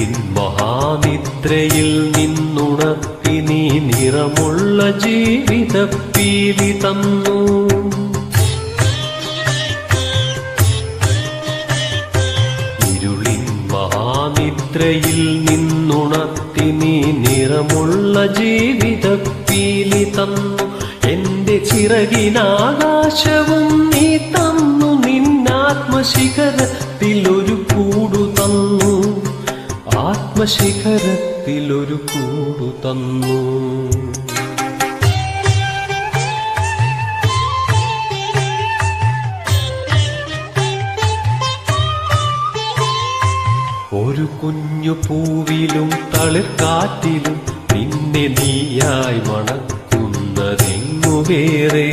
ഇരുളിൻ മഹാനിദ്രയിൽ നിന്നുണർത്തി നീ നിറമുള്ള ജീവിതപ്പീലി തന്നു. ഇരുളിൻ മഹാനിദ്രയിൽ നിന്നുണർത്തി നീ നിറമുള്ള ജീവിതപ്പീലി തന്നു. എന്റെ ചിറകിനാകാശവും നീ തന്നു. നിന്നാത്മശിഖരത്തിലൊരു കൂടു തന്നു. ആത്മശിഖരത്തിലൊരു കൂടു തന്നു. ഒരു കുഞ്ഞു പൂവിലും തളിർക്കാറ്റിലും നിന്നെ നീയായി മണക്കുന്നതെങ്ങു വേറെ.